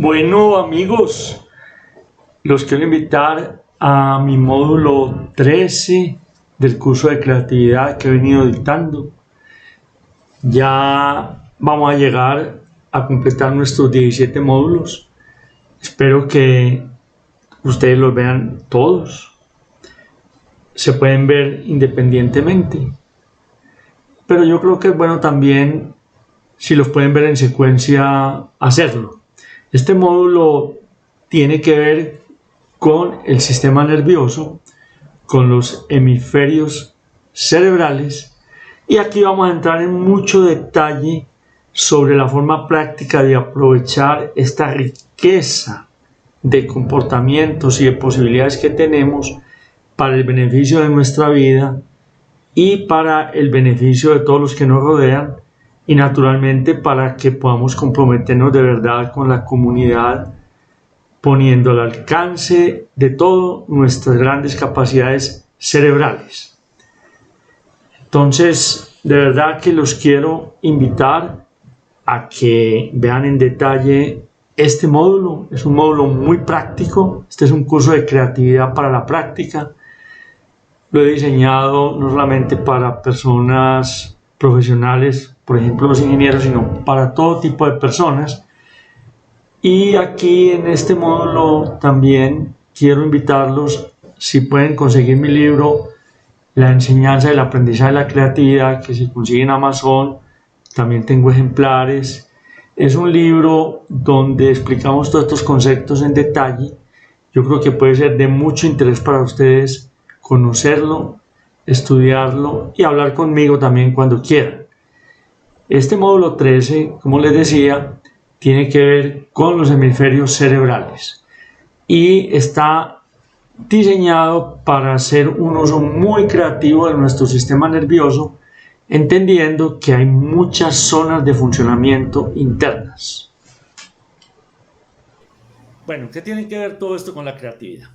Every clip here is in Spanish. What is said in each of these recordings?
Bueno, amigos, los quiero invitar a mi módulo 13 del curso de creatividad que he venido dictando. Ya vamos a llegar a completar nuestros 17 módulos. Espero que ustedes los vean todos. Se pueden ver independientemente, pero yo creo que es bueno también, si los pueden ver en secuencia, hacerlo. Este módulo tiene que ver con el sistema nervioso, con los hemisferios cerebrales, y aquí vamos a entrar en mucho detalle sobre la forma práctica de aprovechar esta riqueza de comportamientos y de posibilidades que tenemos para el beneficio de nuestra vida y para el beneficio de todos los que nos rodean, y naturalmente para que podamos comprometernos de verdad con la comunidad, poniendo al alcance de todo nuestras grandes capacidades cerebrales. Entonces, de verdad que los quiero invitar a que vean en detalle este módulo. Es un módulo muy práctico. Este es un curso de creatividad para la práctica. Lo he diseñado no solamente para personas profesionales, por ejemplo los ingenieros, sino para todo tipo de personas. Y aquí en este módulo también quiero invitarlos, si pueden conseguir mi libro La enseñanza del aprendizaje de la creatividad, que se consigue en Amazon. También tengo ejemplares. Es un libro donde explicamos todos estos conceptos en detalle. Yo creo que puede ser de mucho interés para ustedes conocerlo, estudiarlo y hablar conmigo también cuando quieran. Este módulo 13, como les decía, tiene que ver con los hemisferios cerebrales y está diseñado para hacer un uso muy creativo de nuestro sistema nervioso, entendiendo que hay muchas zonas de funcionamiento internas. Bueno, ¿qué tiene que ver todo esto con la creatividad?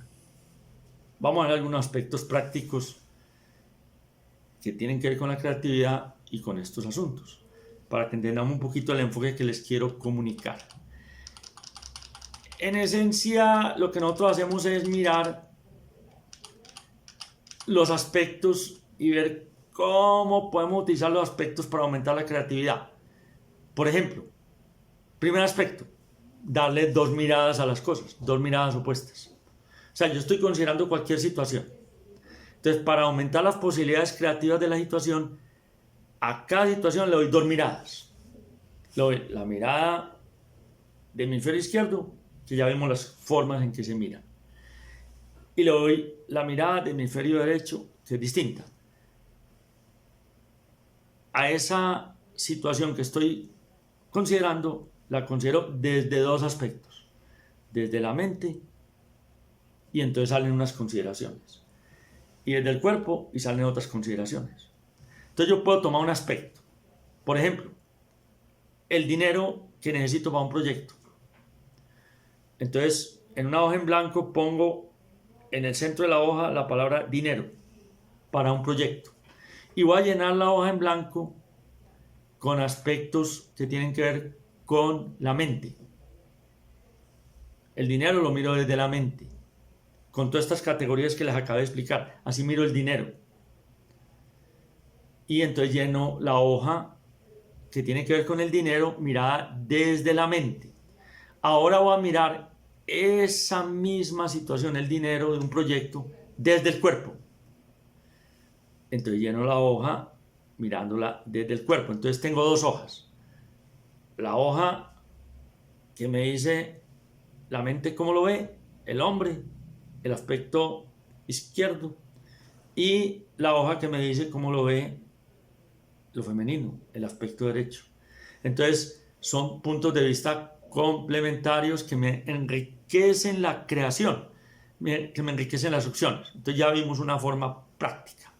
Vamos a ver algunos aspectos prácticos que tienen que ver con la creatividad y con estos asuntos, para que entendamos un poquito el enfoque que les quiero comunicar. En esencia, lo que nosotros hacemos es mirar los aspectos y ver cómo podemos utilizar los aspectos para aumentar la creatividad. Por ejemplo, primer aspecto, darle dos miradas a las cosas, dos miradas opuestas. O sea, yo estoy considerando cualquier situación. Entonces, para aumentar las posibilidades creativas de la situación, a cada situación le doy dos miradas. Le doy la mirada de hemisferio izquierdo, que ya vemos las formas en que se mira, y le doy la mirada de hemisferio derecho, que es distinta. A esa situación que estoy considerando, la considero desde dos aspectos, desde la mente, y entonces salen unas consideraciones, y desde el cuerpo, y salen otras consideraciones. Entonces yo puedo tomar un aspecto, por ejemplo, el dinero que necesito para un proyecto. Entonces, en una hoja en blanco pongo en el centro de la hoja la palabra dinero para un proyecto, y voy a llenar la hoja en blanco con aspectos que tienen que ver con la mente. El dinero lo miro desde la mente, con todas estas categorías que les acabo de explicar. Así miro el dinero, y entonces lleno la hoja que tiene que ver con el dinero mirada desde la mente. Ahora voy a mirar esa misma situación, el dinero de un proyecto, desde el cuerpo. Entonces lleno la hoja mirándola desde el cuerpo. Entonces tengo dos hojas. La hoja que me dice la mente cómo lo ve, el hombre, el aspecto izquierdo, y la hoja que me dice cómo lo ve lo femenino, el aspecto derecho. Entonces son puntos de vista complementarios que me enriquecen la creación, que me enriquecen las opciones. Entonces ya vimos una forma práctica.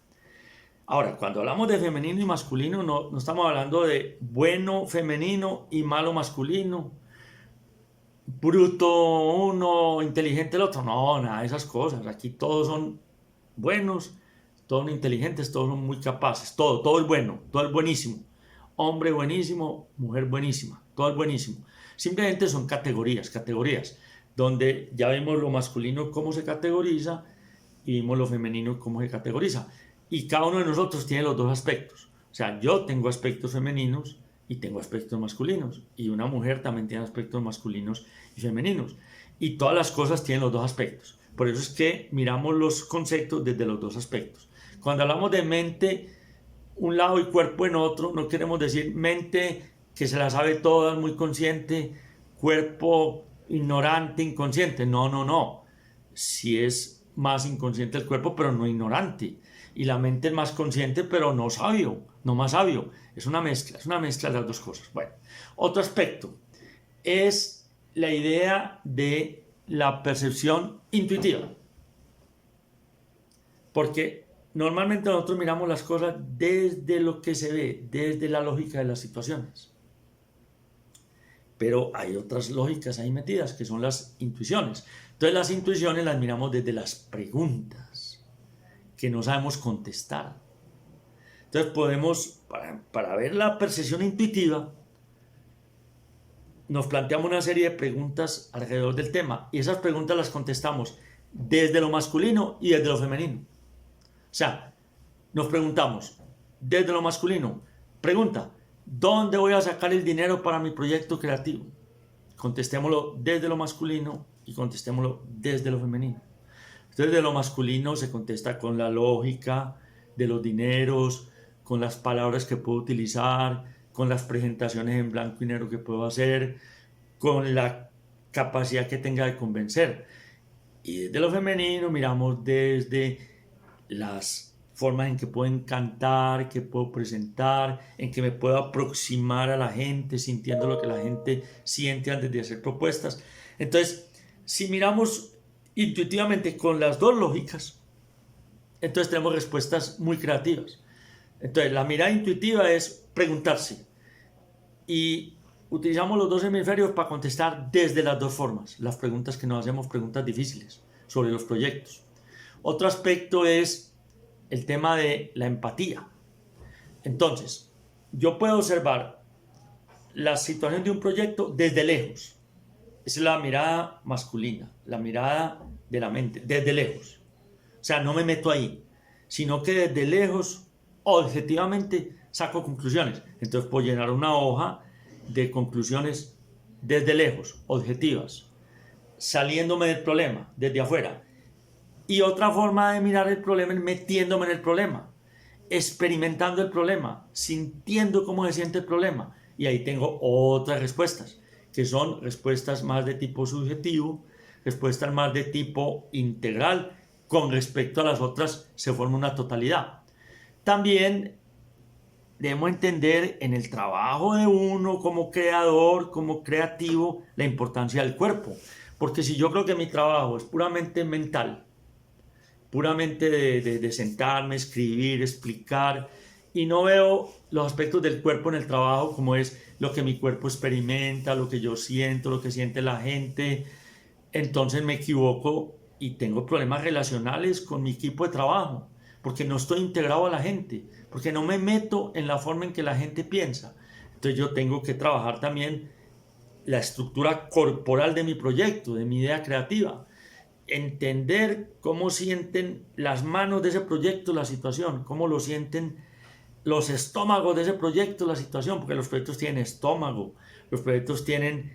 Ahora, cuando hablamos de femenino y masculino, no estamos hablando de bueno femenino y malo masculino, bruto uno, inteligente el otro. No, nada de esas cosas. Aquí todos son buenos, todos son inteligentes, todos son muy capaces. Todo es bueno, todo es buenísimo. Hombre buenísimo, mujer buenísima. todo es buenísimo. Simplemente son categorías, donde ya vemos lo masculino cómo se categoriza y vimos lo femenino cómo se categoriza. Y cada uno de nosotros tiene los dos aspectos. O sea, yo tengo aspectos femeninos y tengo aspectos masculinos. Y una mujer también tiene aspectos masculinos y femeninos. Y todas las cosas tienen los dos aspectos. Por eso es que miramos los conceptos desde los dos aspectos. Cuando hablamos de mente, un lado y cuerpo en otro, no queremos decir mente que se la sabe toda, muy consciente, cuerpo ignorante, inconsciente. No, no, no. Si es más inconsciente el cuerpo, pero no ignorante. Y la mente es más consciente, pero no sabio, no más sabio. Es una mezcla de las dos cosas. Bueno, otro aspecto es la idea de la percepción intuitiva. Porque normalmente nosotros miramos las cosas desde lo que se ve, desde la lógica de las situaciones. Pero hay otras lógicas ahí metidas, que son las intuiciones. Entonces las intuiciones las miramos desde las preguntas que no sabemos contestar. Entonces podemos, para ver la percepción intuitiva, nos planteamos una serie de preguntas alrededor del tema y esas preguntas las contestamos desde lo masculino y desde lo femenino. O sea, nos preguntamos desde lo masculino, pregunta, ¿dónde voy a sacar el dinero para mi proyecto creativo? Contestémoslo desde lo masculino y contestémoslo desde lo femenino. Entonces, de lo masculino se contesta con la lógica de los dineros, con las palabras que puedo utilizar, con las presentaciones en blanco y negro que puedo hacer, con la capacidad que tenga de convencer. Y desde lo femenino miramos desde las formas en que puedo encantar, que puedo presentar, en que me puedo aproximar a la gente, sintiendo lo que la gente siente antes de hacer propuestas. Entonces, si miramos intuitivamente con las dos lógicas, entonces tenemos respuestas muy creativas. Entonces, la mirada intuitiva es preguntarse y utilizamos los dos hemisferios para contestar desde las dos formas las preguntas que nos hacemos, preguntas difíciles sobre los proyectos. Otro aspecto es el tema de la empatía. Entonces, yo puedo observar la situación de un proyecto desde lejos. Esa es la mirada masculina, la mirada de la mente, desde lejos. O sea, no me meto ahí, sino que desde lejos, objetivamente, saco conclusiones. Entonces puedo llenar una hoja de conclusiones desde lejos, objetivas, saliéndome del problema, desde afuera. Y otra forma de mirar el problema es metiéndome en el problema, experimentando el problema, sintiendo cómo se siente el problema. Y ahí tengo otras respuestas, que son respuestas más de tipo subjetivo, respuestas más de tipo integral. Con respecto a las otras se forma una totalidad. También debemos entender en el trabajo de uno como creador, como creativo, la importancia del cuerpo. Porque si yo creo que mi trabajo es puramente mental, puramente de sentarme, escribir, explicar, y no veo los aspectos del cuerpo en el trabajo, como es lo que mi cuerpo experimenta, lo que yo siento, lo que siente la gente, entonces me equivoco y tengo problemas relacionales con mi equipo de trabajo, porque no estoy integrado a la gente, porque no me meto en la forma en que la gente piensa. Entonces yo tengo que trabajar también la estructura corporal de mi proyecto, de mi idea creativa, entender cómo sienten las manos de ese proyecto la situación, cómo lo sienten los estómagos de ese proyecto la situación, porque los proyectos tienen estómago, los proyectos tienen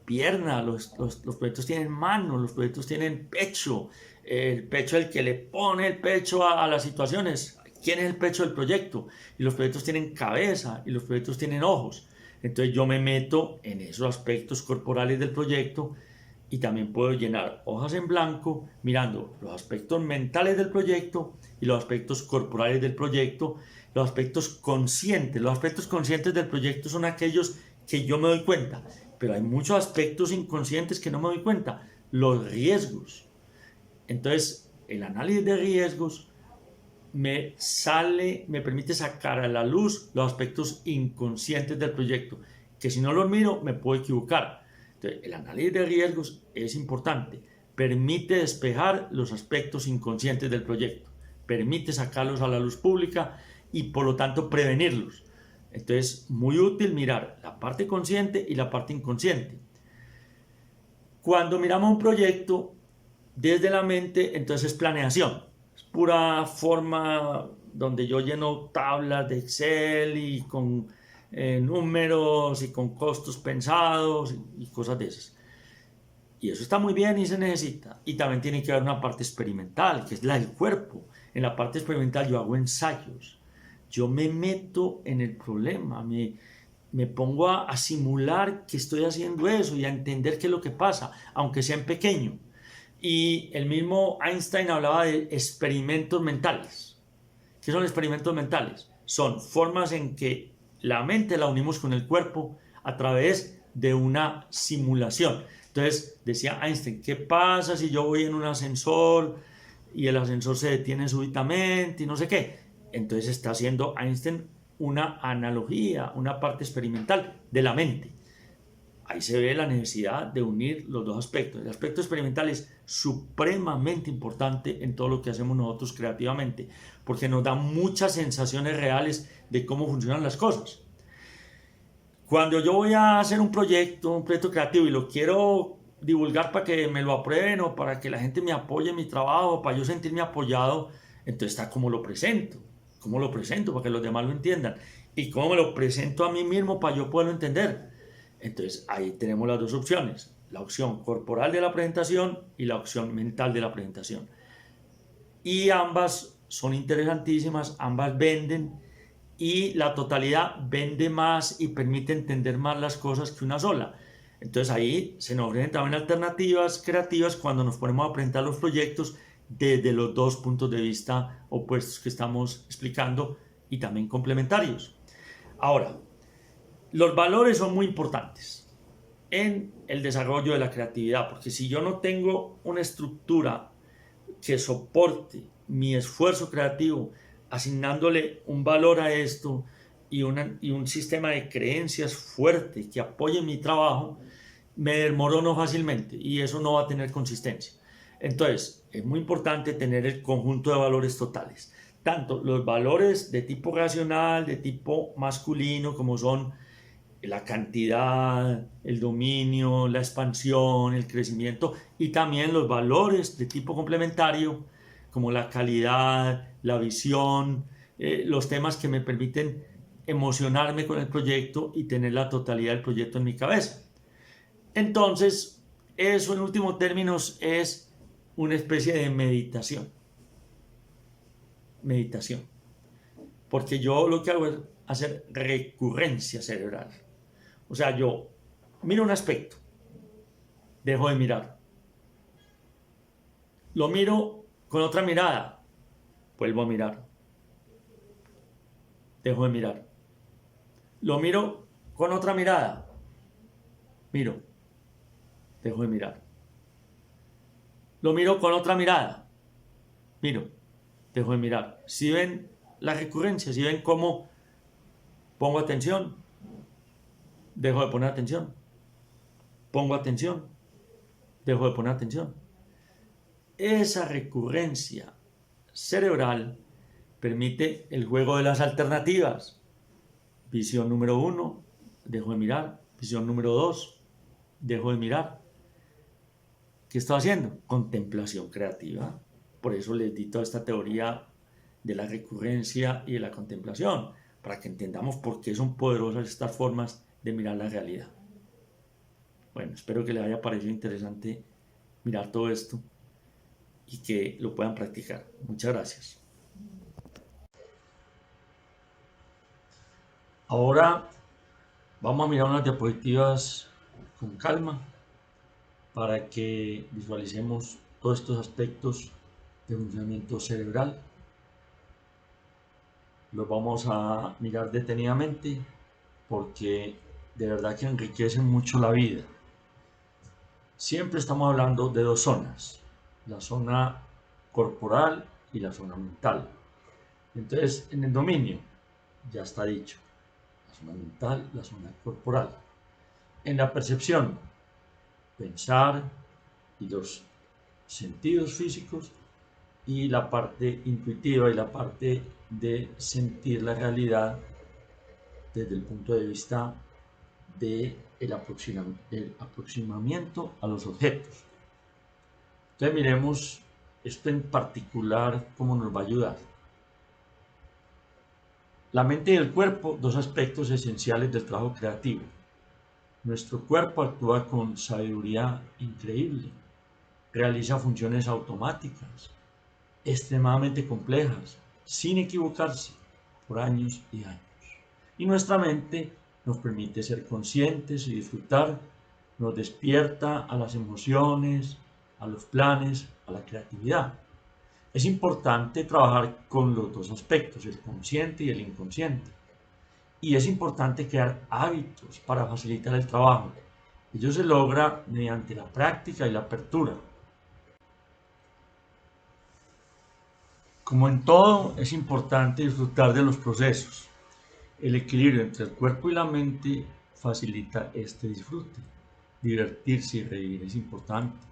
pierna, los proyectos tienen manos, los proyectos tienen pecho, el pecho es el que le pone el pecho a las situaciones, quién es el pecho del proyecto, y los proyectos tienen cabeza y los proyectos tienen ojos. Entonces yo me meto en esos aspectos corporales del proyecto y también puedo llenar hojas en blanco mirando los aspectos mentales del proyecto y los aspectos corporales del proyecto, los aspectos conscientes. Los aspectos conscientes del proyecto son aquellos que yo me doy cuenta, pero hay muchos aspectos inconscientes que no me doy cuenta. Los riesgos. Entonces, el análisis de riesgos me permite sacar a la luz los aspectos inconscientes del proyecto, que si no los miro me puedo equivocar. Entonces, el análisis de riesgos es importante, permite despejar los aspectos inconscientes del proyecto, permite sacarlos a la luz pública y por lo tanto prevenirlos. Entonces, muy útil mirar la parte consciente y la parte inconsciente. Cuando miramos un proyecto desde la mente, entonces es planeación. Es pura forma donde yo lleno tablas de Excel y con números y con costos pensados y cosas de esas. Y eso está muy bien y se necesita. Y también tiene que haber una parte experimental, que es la del cuerpo. En la parte experimental yo hago ensayos. Yo me meto en el problema, me pongo a simular que estoy haciendo eso y a entender qué es lo que pasa, aunque sea en pequeño. Y el mismo Einstein hablaba de experimentos mentales. ¿Qué son experimentos mentales? Son formas en que la mente la unimos con el cuerpo a través de una simulación. Entonces decía Einstein, ¿qué pasa si yo voy en un ascensor y el ascensor se detiene súbitamente y no sé qué? Entonces está haciendo Einstein una analogía, una parte experimental de la mente. Ahí se ve la necesidad de unir los dos aspectos. El aspecto experimental es supremamente importante en todo lo que hacemos nosotros creativamente, porque nos da muchas sensaciones reales de cómo funcionan las cosas. Cuando yo voy a hacer un proyecto creativo y lo quiero divulgar para que me lo aprueben o para que la gente me apoye en mi trabajo, para yo sentirme apoyado, entonces está cómo lo presento. ¿Cómo lo presento para que los demás lo entiendan? Y cómo me lo presento a mí mismo para yo poderlo entender. Entonces ahí tenemos las dos opciones, la opción corporal de la presentación y la opción mental de la presentación. Y ambas son interesantísimas, ambas venden y la totalidad vende más y permite entender más las cosas que una sola. Entonces ahí se nos ofrecen también alternativas creativas cuando nos ponemos a presentar los proyectos desde los dos puntos de vista opuestos que estamos explicando y también complementarios. Ahora, los valores son muy importantes en el desarrollo de la creatividad, porque si yo no tengo una estructura que soporte mi esfuerzo creativo, asignándole un valor a esto y un sistema de creencias fuerte que apoye mi trabajo, me desmorono fácilmente y eso no va a tener consistencia. Entonces, es muy importante tener el conjunto de valores totales. Tanto los valores de tipo racional, de tipo masculino, como son la cantidad, el dominio, la expansión, el crecimiento y también los valores de tipo complementario como la calidad, la visión, los temas que me permiten emocionarme con el proyecto y tener la totalidad del proyecto en mi cabeza. Entonces, eso en últimos términos es una especie de meditación. Meditación. Porque yo lo que hago es hacer recurrencia cerebral. O sea, yo miro un aspecto, dejo de mirar. Lo miro con otra mirada, vuelvo a mirar. Dejo de mirar. Lo miro con otra mirada, miro. Dejo de mirar. Lo miro con otra mirada, miro. Dejo de mirar. Si ven la recurrencia, si ven cómo pongo atención, dejo de poner atención. Pongo atención, dejo de poner atención. Esa recurrencia cerebral permite el juego de las alternativas. Visión número 1, dejo de mirar. Visión número 2, dejo de mirar. ¿Qué estoy haciendo? Contemplación creativa. Por eso les di toda esta teoría de la recurrencia y de la contemplación, para que entendamos por qué son poderosas estas formas de mirar la realidad. Bueno, espero que les haya parecido interesante mirar todo esto y que lo puedan practicar. Muchas gracias. Ahora vamos a mirar unas diapositivas con calma para que visualicemos todos estos aspectos de funcionamiento cerebral. Los vamos a mirar detenidamente porque de verdad que enriquecen mucho la vida. Siempre estamos hablando de dos zonas, la zona corporal y la zona mental. Entonces, en el dominio, ya está dicho, la zona mental, la zona corporal. En la percepción, pensar y los sentidos físicos y la parte intuitiva y la parte de sentir la realidad desde el punto de vista del aproximamiento a los objetos. Entonces miremos esto en particular, cómo nos va a ayudar. La mente y el cuerpo, dos aspectos esenciales del trabajo creativo. Nuestro cuerpo actúa con sabiduría increíble, realiza funciones automáticas, extremadamente complejas, sin equivocarse, por años y años. Y nuestra mente nos permite ser conscientes y disfrutar, nos despierta a las emociones, a los planes, a la creatividad. Es importante trabajar con los dos aspectos, el consciente y el inconsciente. Y es importante crear hábitos para facilitar el trabajo. Ello se logra mediante la práctica y la apertura. Como en todo, es importante disfrutar de los procesos. El equilibrio entre el cuerpo y la mente facilita este disfrute. Divertirse y reír es importante.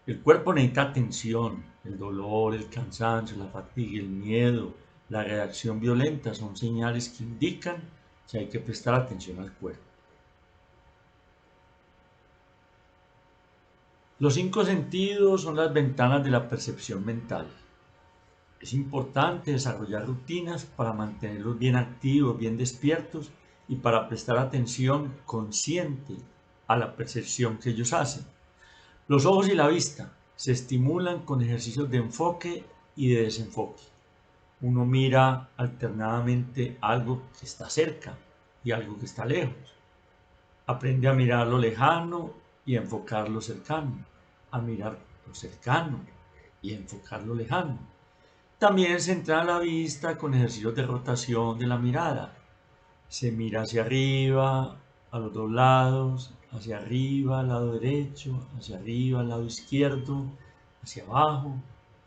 El cuerpo necesita atención. El dolor, el cansancio, la fatiga, el miedo, la reacción violenta son señales que indican que hay que prestar atención al cuerpo. Los 5 sentidos son las ventanas de la percepción mental. Es importante desarrollar rutinas para mantenerlos bien activos, bien despiertos y para prestar atención consciente a la percepción que ellos hacen. Los ojos y la vista se estimulan con ejercicios de enfoque y de desenfoque. Uno mira alternadamente algo que está cerca y algo que está lejos. Aprende a mirar lo lejano y a enfocar lo cercano, a mirar lo cercano y a enfocar lo lejano. También se entrena la vista con ejercicios de rotación de la mirada. Se mira hacia arriba, a los dos lados, hacia arriba al lado derecho, hacia arriba al lado izquierdo, hacia abajo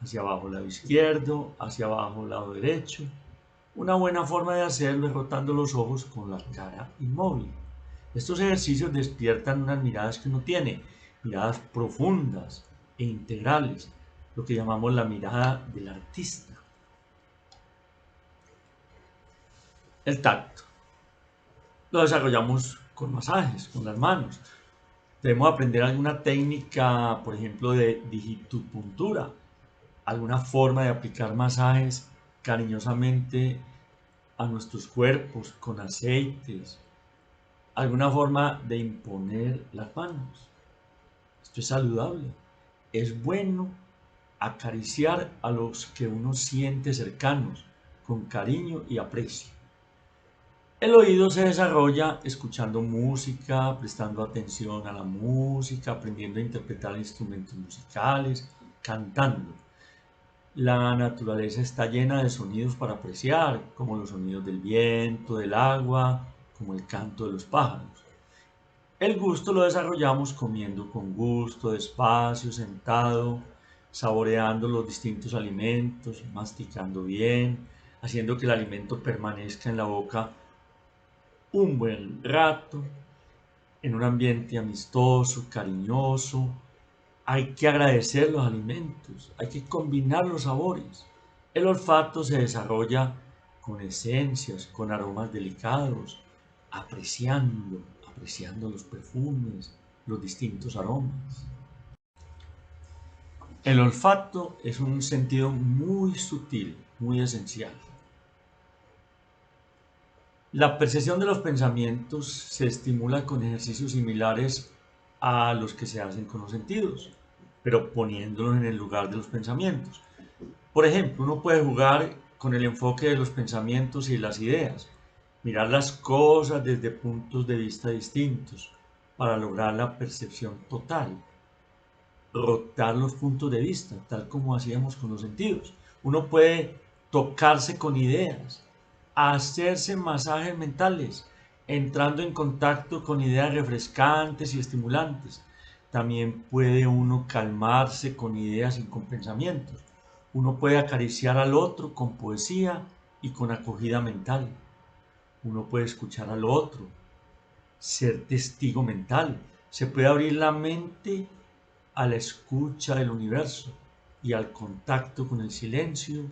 al lado izquierdo, hacia abajo al lado derecho. Una buena forma de hacerlo es rotando los ojos con la cara inmóvil. Estos ejercicios despiertan unas miradas que uno tiene, miradas profundas e integrales, lo que llamamos la mirada del artista. El tacto lo desarrollamos con masajes, con las manos. Debemos aprender alguna técnica, por ejemplo, de digitopuntura, alguna forma de aplicar masajes cariñosamente a nuestros cuerpos con aceites, alguna forma de imponer las manos. Esto es saludable. Es bueno acariciar a los que uno siente cercanos, con cariño y aprecio. El oído se desarrolla escuchando música, prestando atención a la música, aprendiendo a interpretar instrumentos musicales, cantando. La naturaleza está llena de sonidos para apreciar, como los sonidos del viento, del agua, como el canto de los pájaros. El gusto lo desarrollamos comiendo con gusto, despacio, sentado, saboreando los distintos alimentos, masticando bien, haciendo que el alimento permanezca en la boca un buen rato, en un ambiente amistoso, cariñoso. Hay que agradecer los alimentos, hay que combinar los sabores. El olfato se desarrolla con esencias, con aromas delicados, apreciando los perfumes, los distintos aromas. El olfato es un sentido muy sutil, muy esencial. La percepción de los pensamientos se estimula con ejercicios similares a los que se hacen con los sentidos, pero poniéndolos en el lugar de los pensamientos. Por ejemplo, uno puede jugar con el enfoque de los pensamientos y las ideas, mirar las cosas desde puntos de vista distintos para lograr la percepción total, rotar los puntos de vista, tal como hacíamos con los sentidos. Uno puede tocarse con ideas, hacerse masajes mentales, entrando en contacto con ideas refrescantes y estimulantes. También puede uno calmarse con ideas y con pensamientos. Uno puede acariciar al otro con poesía y con acogida mental. Uno puede escuchar al otro, ser testigo mental. Se puede abrir la mente a la escucha del universo y al contacto con el silencio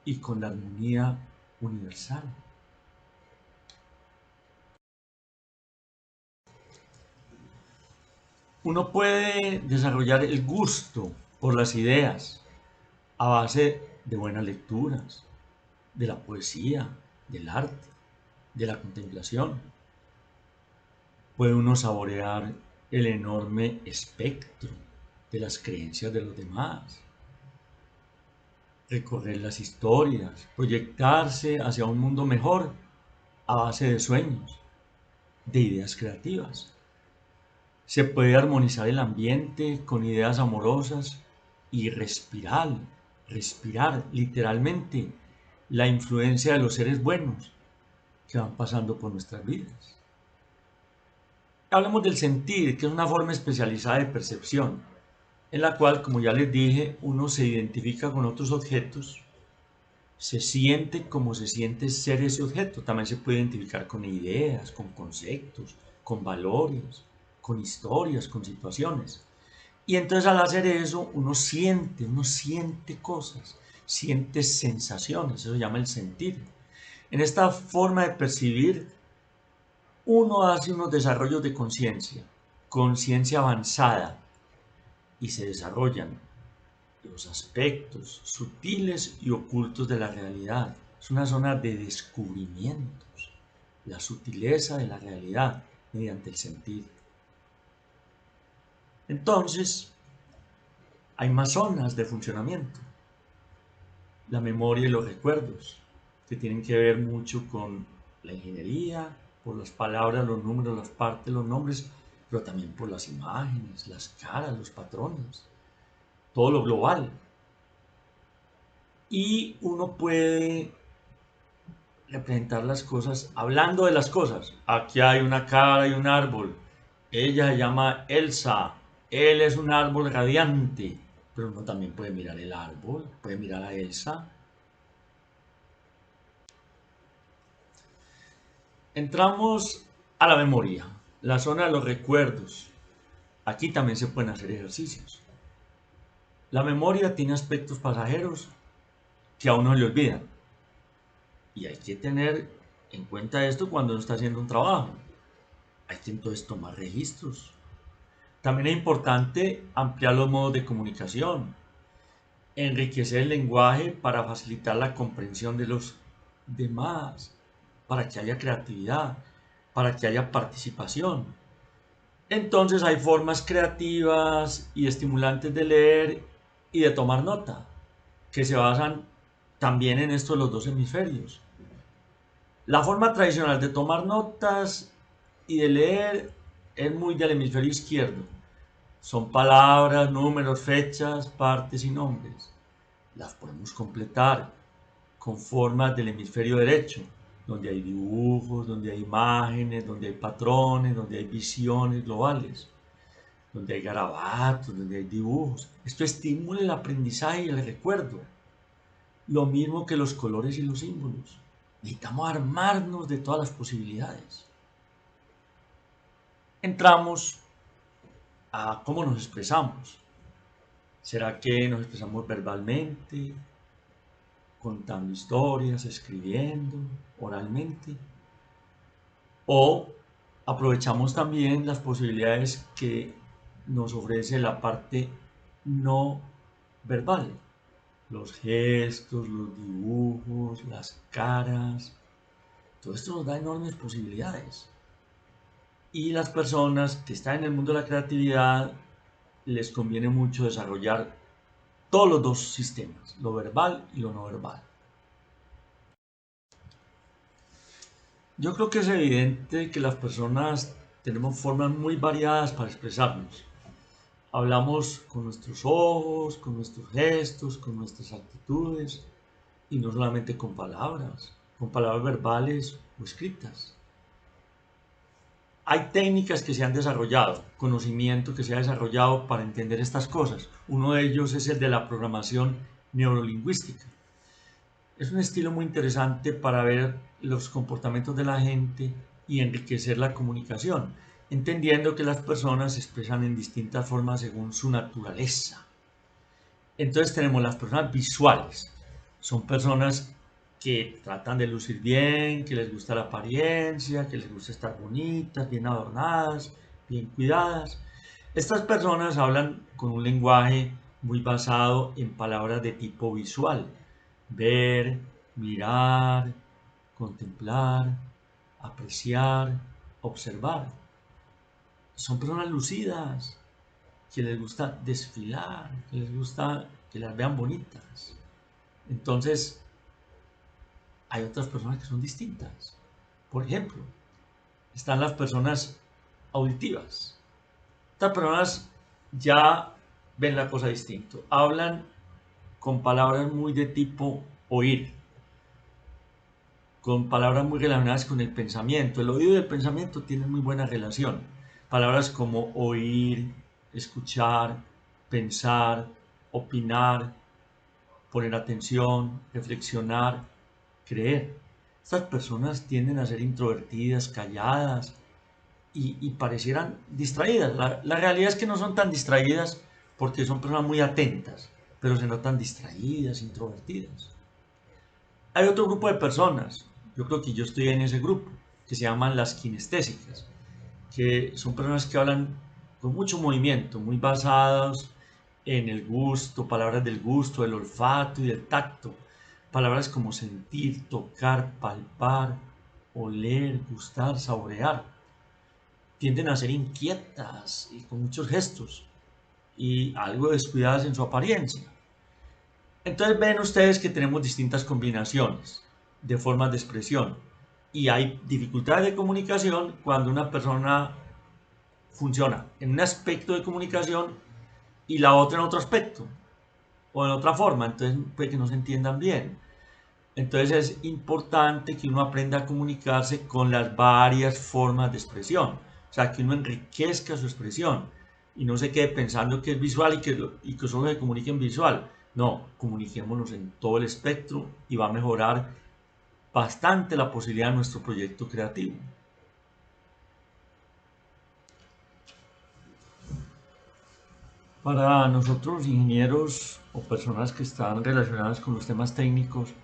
y con la armonía universal. Uno puede desarrollar el gusto por las ideas a base de buenas lecturas, de la poesía, del arte, de la contemplación. Puede uno saborear el enorme espectro de las creencias de los demás, recorrer las historias, proyectarse hacia un mundo mejor a base de sueños, de ideas creativas. Se puede armonizar el ambiente con ideas amorosas y respirar literalmente la influencia de los seres buenos que van pasando por nuestras vidas. Hablemos del sentir, que es una forma especializada de percepción, en la cual, como ya les dije, uno se identifica con otros objetos, se siente como se siente ser ese objeto. También se puede identificar con ideas, con conceptos, con valores, con historias, con situaciones. Y entonces al hacer eso, uno siente cosas, siente sensaciones, eso se llama el sentir. En esta forma de percibir, uno hace unos desarrollos de conciencia avanzada, y se desarrollan los aspectos sutiles y ocultos de la realidad. Es una zona de descubrimientos, la sutileza de la realidad mediante el sentir. Entonces, hay más zonas de funcionamiento. La memoria y los recuerdos, que tienen que ver mucho con la ingeniería, por las palabras, los números, las partes, los nombres, pero también por las imágenes, las caras, los patrones, todo lo global. Y uno puede representar las cosas hablando de las cosas. Aquí hay una cara y un árbol. Ella se llama Elsa. Él es un árbol radiante. Pero uno también puede mirar el árbol, puede mirar a Elsa. Entramos a la memoria, la zona de los recuerdos. Aquí también se pueden hacer ejercicios. La memoria tiene aspectos pasajeros que a uno le olvidan. Y hay que tener en cuenta esto cuando uno está haciendo un trabajo. Hay que entonces tomar registros. También es importante ampliar los modos de comunicación, enriquecer el lenguaje para facilitar la comprensión de los demás, para que haya creatividad, para que haya participación. Entonces hay formas creativas y estimulantes de leer y de tomar nota, que se basan también en estos los dos hemisferios. La forma tradicional de tomar notas y de leer es muy del hemisferio izquierdo. Son palabras, números, fechas, partes y nombres. Las podemos completar con formas del hemisferio derecho, donde hay dibujos, donde hay imágenes, donde hay patrones, donde hay visiones globales, donde hay garabatos, donde hay dibujos. Esto estimula el aprendizaje y el recuerdo. Lo mismo que los colores y los símbolos. Necesitamos armarnos de todas las posibilidades. Entramos a cómo nos expresamos. ¿Será que nos expresamos verbalmente, contando historias, escribiendo, oralmente? ¿O aprovechamos también las posibilidades que nos ofrece la parte no verbal? Los gestos, los dibujos, las caras. Todo esto nos da enormes posibilidades. Y las personas que están en el mundo de la creatividad les conviene mucho desarrollar todos los dos sistemas, lo verbal y lo no verbal. Yo creo que es evidente que las personas tenemos formas muy variadas para expresarnos. Hablamos con nuestros ojos, con nuestros gestos, con nuestras actitudes y no solamente con palabras verbales o escritas. Hay técnicas que se han desarrollado, conocimiento que se ha desarrollado para entender estas cosas. Uno de ellos es el de la programación neurolingüística. Es un estilo muy interesante para ver los comportamientos de la gente y enriquecer la comunicación, entendiendo que las personas se expresan en distintas formas según su naturaleza. Entonces tenemos las personas visuales. Son personas que tratan de lucir bien, que les gusta la apariencia, que les gusta estar bonitas, bien adornadas, bien cuidadas. Estas personas hablan con un lenguaje muy basado en palabras de tipo visual. Ver, mirar, contemplar, apreciar, observar. Son personas lucidas, que les gusta desfilar, que les gusta que las vean bonitas. Entonces, hay otras personas que son distintas. Por ejemplo, están las personas auditivas. Estas personas ya ven la cosa distinto. Hablan con palabras muy de tipo oír, con palabras muy relacionadas con el pensamiento. El oído y el pensamiento tienen muy buena relación. Palabras como oír, escuchar, pensar, opinar, poner atención, reflexionar, creer. Estas personas tienden a ser introvertidas, calladas y parecieran distraídas. La realidad es que no son tan distraídas porque son personas muy atentas, pero se notan distraídas, introvertidas. Hay otro grupo de personas, yo creo que yo estoy en ese grupo, que se llaman las kinestésicas, que son personas que hablan con mucho movimiento, muy basadas en el gusto, palabras del gusto, del olfato y del tacto, palabras como sentir, tocar, palpar, oler, gustar, saborear. Tienden a ser inquietas y con muchos gestos y algo descuidadas en su apariencia. Entonces ven ustedes que tenemos distintas combinaciones de formas de expresión y hay dificultades de comunicación cuando una persona funciona en un aspecto de comunicación y la otra en otro aspecto o en otra forma, entonces puede que no se entiendan bien. Entonces es importante que uno aprenda a comunicarse con las varias formas de expresión, o sea, que uno enriquezca su expresión y no se quede pensando que es visual y que solo se comunique en visual. No, comuniquémonos en todo el espectro y va a mejorar bastante la posibilidad de nuestro proyecto creativo. Para nosotros, ingenieros o personas que están relacionadas con los temas técnicos,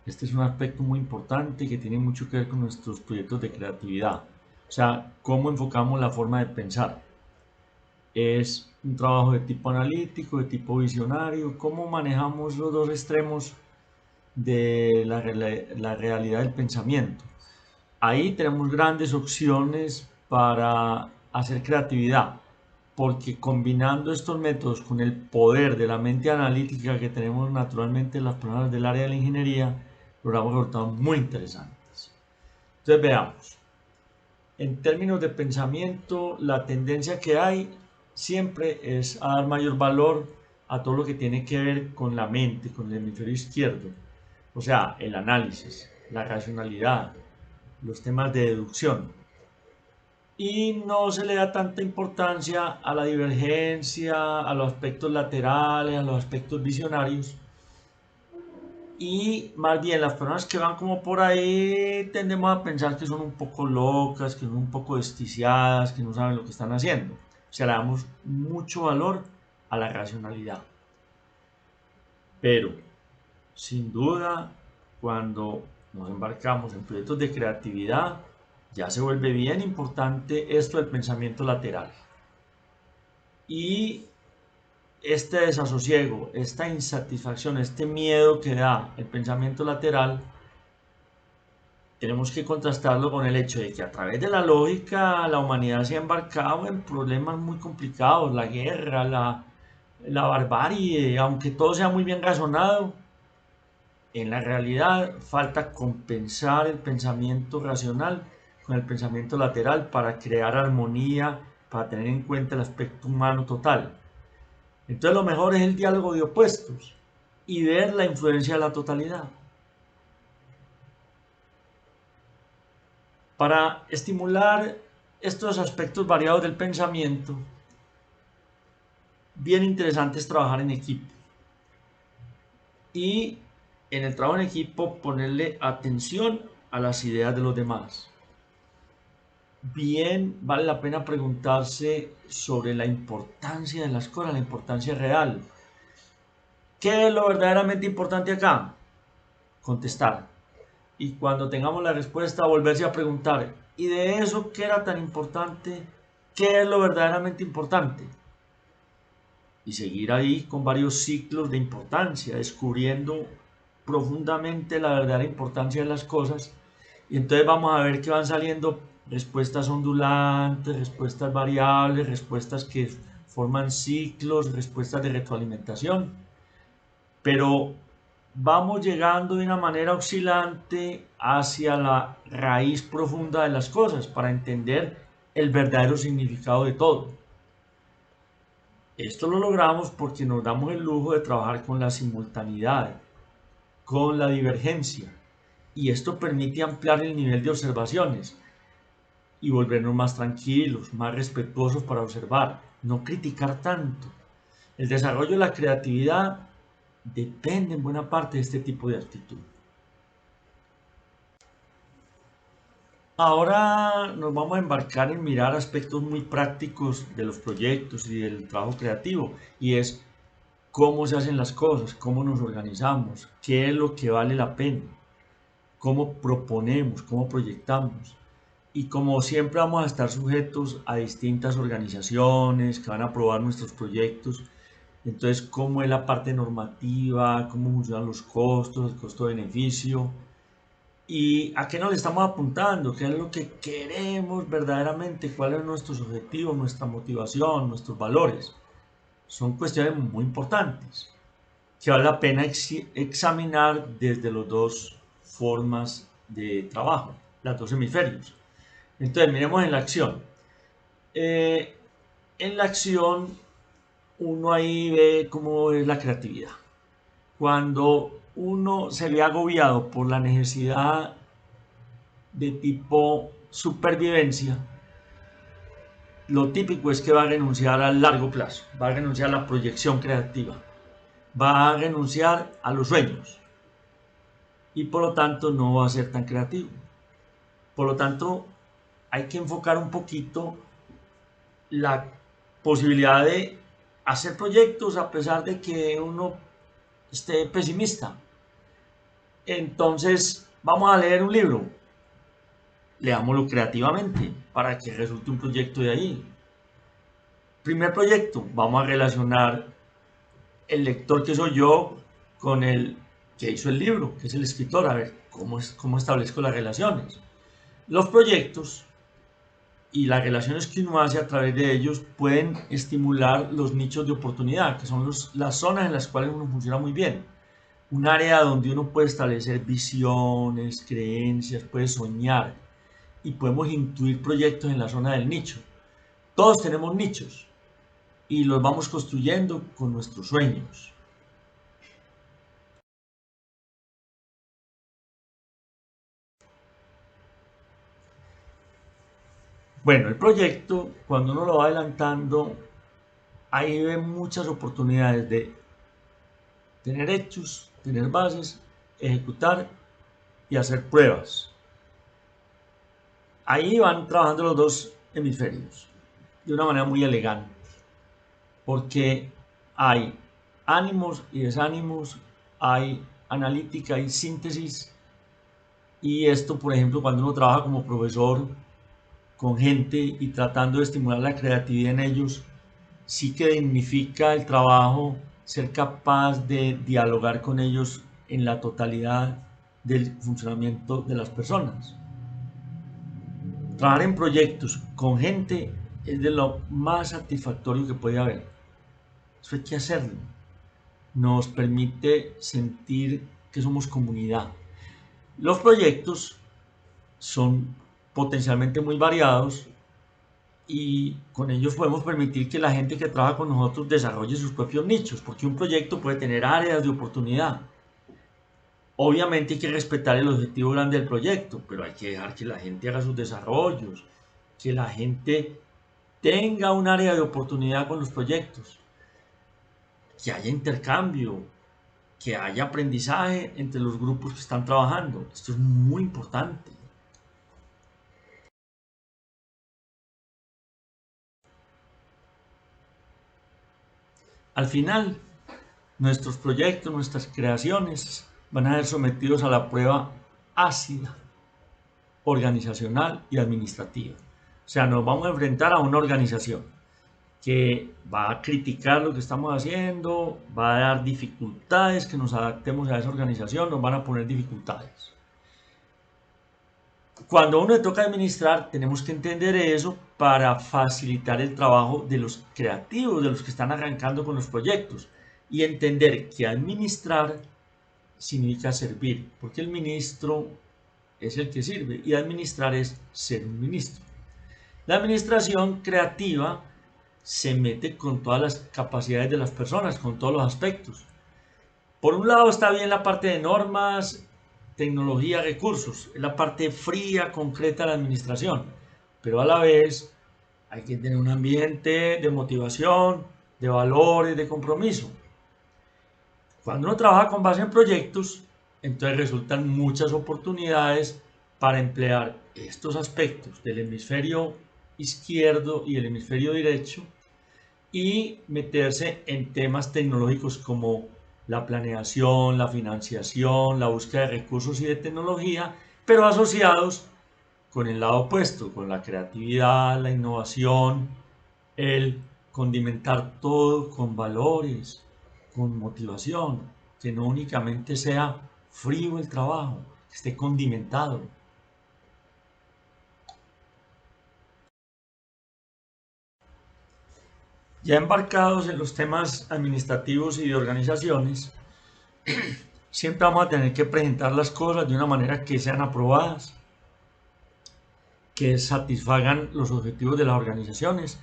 este es un aspecto muy importante que tiene mucho que ver con nuestros proyectos de creatividad. O sea, cómo enfocamos la forma de pensar. Es un trabajo de tipo analítico, de tipo visionario, cómo manejamos los dos extremos de la realidad del pensamiento. Ahí tenemos grandes opciones para hacer creatividad, porque combinando estos métodos con el poder de la mente analítica que tenemos naturalmente las personas del área de la ingeniería, logramos resultados muy interesantes. Entonces veamos, en términos de pensamiento, la tendencia que hay siempre es a dar mayor valor a todo lo que tiene que ver con la mente, con el hemisferio izquierdo, o sea, el análisis, la racionalidad, los temas de deducción. Y no se le da tanta importancia a la divergencia, a los aspectos laterales, a los aspectos visionarios. Y más bien las personas que van como por ahí tendemos a pensar que son un poco locas, que son un poco desquiciadas, que no saben lo que están haciendo. O sea, le damos mucho valor a la racionalidad. Pero, sin duda, cuando nos embarcamos en proyectos de creatividad, ya se vuelve bien importante esto del pensamiento lateral. Y este desasosiego, esta insatisfacción, este miedo que da el pensamiento lateral, tenemos que contrastarlo con el hecho de que a través de la lógica la humanidad se ha embarcado en problemas muy complicados, la guerra, la barbarie, aunque todo sea muy bien razonado, en la realidad falta compensar el pensamiento racional con el pensamiento lateral para crear armonía, para tener en cuenta el aspecto humano total. Entonces lo mejor es el diálogo de opuestos y ver la influencia de la totalidad. Para estimular estos aspectos variados del pensamiento, bien interesante es trabajar en equipo. Y en el trabajo en equipo ponerle atención a las ideas de los demás. Bien, vale la pena preguntarse sobre la importancia de las cosas, la importancia real. ¿Qué es lo verdaderamente importante acá? Contestar. Y cuando tengamos la respuesta, volverse a preguntar, ¿y de eso qué era tan importante? ¿qué es lo verdaderamente importante? Y seguir ahí con varios ciclos de importancia, descubriendo profundamente la verdadera importancia de las cosas. Y entonces vamos a ver que van saliendo respuestas ondulantes, respuestas variables, respuestas que forman ciclos, respuestas de retroalimentación. Pero vamos llegando de una manera oscilante hacia la raíz profunda de las cosas para entender el verdadero significado de todo. Esto lo logramos porque nos damos el lujo de trabajar con la simultaneidad, con la divergencia, y esto permite ampliar el nivel de observaciones y volvernos más tranquilos, más respetuosos para observar, no criticar tanto. El desarrollo de la creatividad depende en buena parte de este tipo de actitud. Ahora nos vamos a embarcar en mirar aspectos muy prácticos de los proyectos y del trabajo creativo, y es cómo se hacen las cosas, cómo nos organizamos, qué es lo que vale la pena, cómo proponemos, cómo proyectamos. Y como siempre vamos a estar sujetos a distintas organizaciones que van a aprobar nuestros proyectos, entonces cómo es la parte normativa, cómo funcionan los costos, el costo-beneficio, y a qué nos le estamos apuntando, qué es lo que queremos verdaderamente, cuáles son nuestros objetivos, nuestra motivación, nuestros valores. Son cuestiones muy importantes que vale la pena examinar desde las dos formas de trabajo, los dos hemisferios. Entonces, miremos en la acción. En la acción, uno ahí ve cómo es la creatividad. Cuando uno se ve agobiado por la necesidad de tipo supervivencia, lo típico es que va a renunciar al largo plazo, va a renunciar a la proyección creativa, va a renunciar a los sueños y por lo tanto no va a ser tan creativo. Por lo tanto, hay que enfocar un poquito la posibilidad de hacer proyectos a pesar de que uno esté pesimista. Entonces, vamos a leer un libro, leámoslo creativamente para que resulte un proyecto de ahí. Primer proyecto, vamos a relacionar el lector que soy yo con el que hizo el libro, que es el escritor, a ver cómo establezco las relaciones. Los proyectos y las relaciones que uno hace a través de ellos pueden estimular los nichos de oportunidad, que son las zonas en las cuales uno funciona muy bien. Un área donde uno puede establecer visiones, creencias, puede soñar y podemos intuir proyectos en la zona del nicho. Todos tenemos nichos y los vamos construyendo con nuestros sueños. Bueno, el proyecto, cuando uno lo va adelantando, ahí ve muchas oportunidades de tener hechos, tener bases, ejecutar y hacer pruebas. Ahí van trabajando los dos hemisferios de una manera muy elegante, porque hay ánimos y desánimos, hay analítica y síntesis, y esto, por ejemplo, cuando uno trabaja como profesor con gente y tratando de estimular la creatividad en ellos, sí que dignifica el trabajo ser capaz de dialogar con ellos en la totalidad del funcionamiento de las personas. Trabajar en proyectos con gente es de lo más satisfactorio que puede haber. Eso hay que hacerlo. Nos permite sentir que somos comunidad. Los proyectos son potencialmente muy variados y con ellos podemos permitir que la gente que trabaja con nosotros desarrolle sus propios nichos, porque un proyecto puede tener áreas de oportunidad. Obviamente hay que respetar el objetivo grande del proyecto, pero hay que dejar que la gente haga sus desarrollos, que la gente tenga un área de oportunidad con los proyectos, que haya intercambio, que haya aprendizaje entre los grupos que están trabajando. Esto es muy importante. Al final, nuestros proyectos, nuestras creaciones van a ser sometidos a la prueba ácida, organizacional y administrativa. sea, nos vamos a enfrentar a una organización que va a criticar lo que estamos haciendo, va a dar dificultades, que nos adaptemos a esa organización, nos van a poner dificultades. Cuando a uno le toca administrar, tenemos que entender eso para facilitar el trabajo de los creativos, de los que están arrancando con los proyectos, y entender que administrar significa servir, porque el ministro es el que sirve y administrar es ser un ministro. La administración creativa se mete con todas las capacidades de las personas, con todos los aspectos. Por un lado está bien la parte de normas, tecnología, recursos, es la parte fría, concreta de la administración, pero a la vez hay que tener un ambiente de motivación, de valores, de compromiso. Cuando uno trabaja con base en proyectos, entonces resultan muchas oportunidades para emplear estos aspectos del hemisferio izquierdo y el hemisferio derecho y meterse en temas tecnológicos como la planeación, la financiación, la búsqueda de recursos y de tecnología, pero asociados con el lado opuesto, con la creatividad, la innovación, el condimentar todo con valores, con motivación, que no únicamente sea frío el trabajo, que esté condimentado. Ya embarcados en los temas administrativos y de organizaciones, siempre vamos a tener que presentar las cosas de una manera que sean aprobadas, que satisfagan los objetivos de las organizaciones.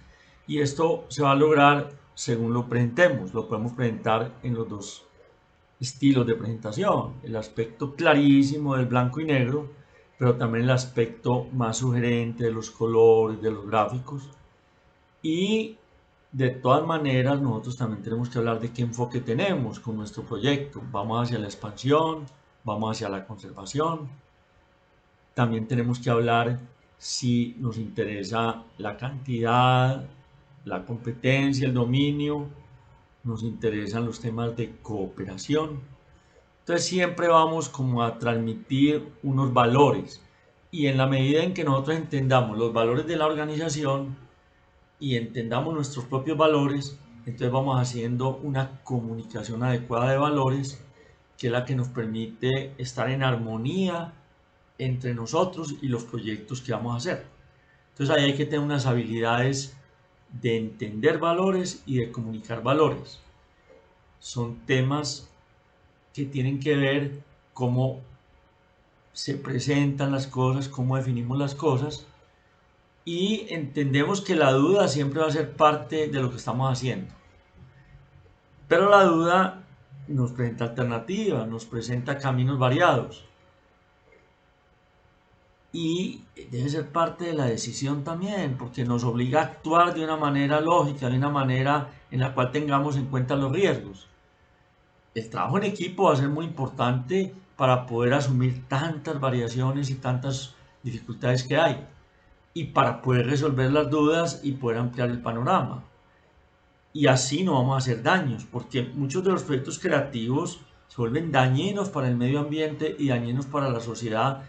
Y esto se va a lograr según lo presentemos. Lo podemos presentar en los dos estilos de presentación. El aspecto clarísimo del blanco y negro, pero también el aspecto más sugerente de los colores, de los gráficos. Y de todas maneras, nosotros también tenemos que hablar de qué enfoque tenemos con nuestro proyecto. Vamos hacia la expansión, vamos hacia la conservación. También tenemos que hablar si nos interesa la cantidad, la competencia, el dominio, nos interesan los temas de cooperación. Entonces siempre vamos como a transmitir unos valores y en la medida en que nosotros entendamos los valores de la organización y entendamos nuestros propios valores, entonces vamos haciendo una comunicación adecuada de valores que es la que nos permite estar en armonía entre nosotros y los proyectos que vamos a hacer. Entonces ahí hay que tener unas habilidades de entender valores y de comunicar valores. Son temas que tienen que ver cómo se presentan las cosas, cómo definimos las cosas y entendemos que la duda siempre va a ser parte de lo que estamos haciendo. Pero la duda nos presenta alternativas, nos presenta caminos variados. Y debe ser parte de la decisión también, porque nos obliga a actuar de una manera lógica, de una manera en la cual tengamos en cuenta los riesgos. El trabajo en equipo va a ser muy importante para poder asumir tantas variaciones y tantas dificultades que hay y para poder resolver las dudas y poder ampliar el panorama. Y así no vamos a hacer daños, porque muchos de los proyectos creativos se vuelven dañinos para el medio ambiente y dañinos para la sociedad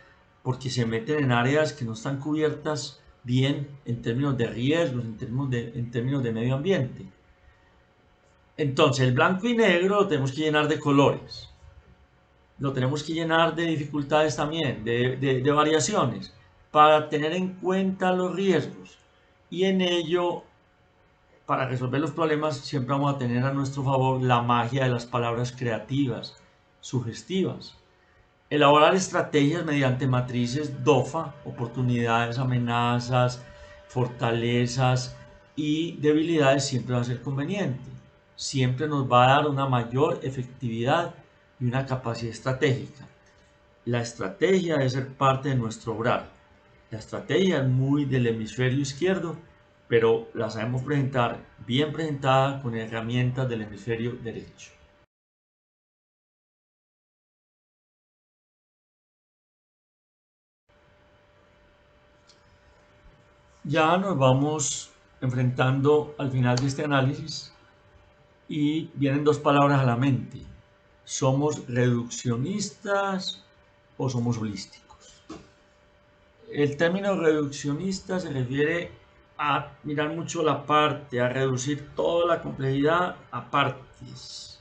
porque se meten en áreas que no están cubiertas bien en términos de riesgos, en términos de medio ambiente. Entonces, el blanco y negro lo tenemos que llenar de colores, lo tenemos que llenar de dificultades también, de variaciones, para tener en cuenta los riesgos. Y en ello, para resolver los problemas, siempre vamos a tener a nuestro favor la magia de las palabras creativas, sugestivas. Elaborar estrategias mediante matrices DOFA, oportunidades, amenazas, fortalezas y debilidades siempre va a ser conveniente. Siempre nos va a dar una mayor efectividad y una capacidad estratégica. La estrategia debe ser parte de nuestro obrar. La estrategia es muy del hemisferio izquierdo, pero la sabemos presentar bien presentada con herramientas del hemisferio derecho. Ya nos vamos enfrentando al final de este análisis y vienen dos palabras a la mente. ¿Somos reduccionistas o somos holísticos? el término reduccionista se refiere a mirar mucho la parte, a reducir toda la complejidad a partes.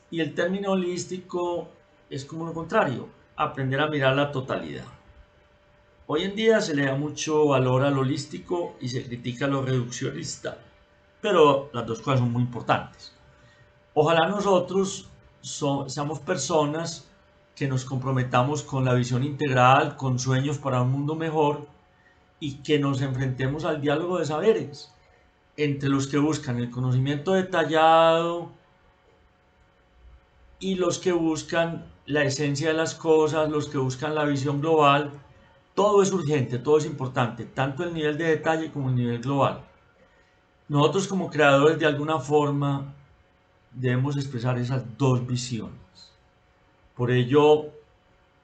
Y el término holístico es como lo contrario, aprender a mirar la totalidad. Hoy en día se le da mucho valor al holístico y se critica a lo reduccionista, pero las dos cosas son muy importantes. Ojalá nosotros seamos personas que nos comprometamos con la visión integral, con sueños para un mundo mejor y que nos enfrentemos al diálogo de saberes entre los que buscan el conocimiento detallado y los que buscan la esencia de las cosas, los que buscan la visión global. Todo es urgente, todo es importante, tanto el nivel de detalle como el nivel global. Nosotros como creadores de alguna forma debemos expresar esas dos visiones. Por ello,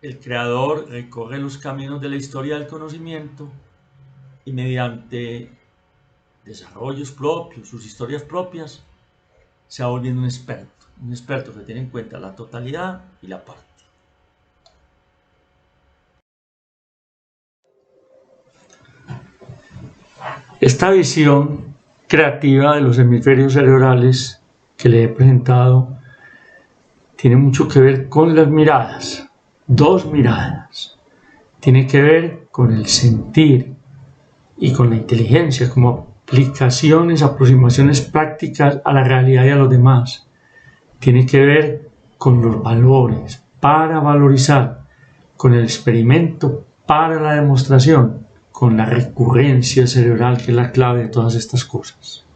el creador recorre los caminos de la historia del conocimiento y mediante desarrollos propios, sus historias propias, se va volviendo un experto que tiene en cuenta la totalidad y la parte. Esta visión creativa de los hemisferios cerebrales que le he presentado tiene mucho que ver con las miradas, dos miradas. Tiene que ver con el sentir y con la inteligencia como aplicaciones, aproximaciones prácticas a la realidad y a los demás. Tiene que ver con los valores para valorizar, con el experimento para la demostración, con la recurrencia cerebral que es la clave de todas estas cosas.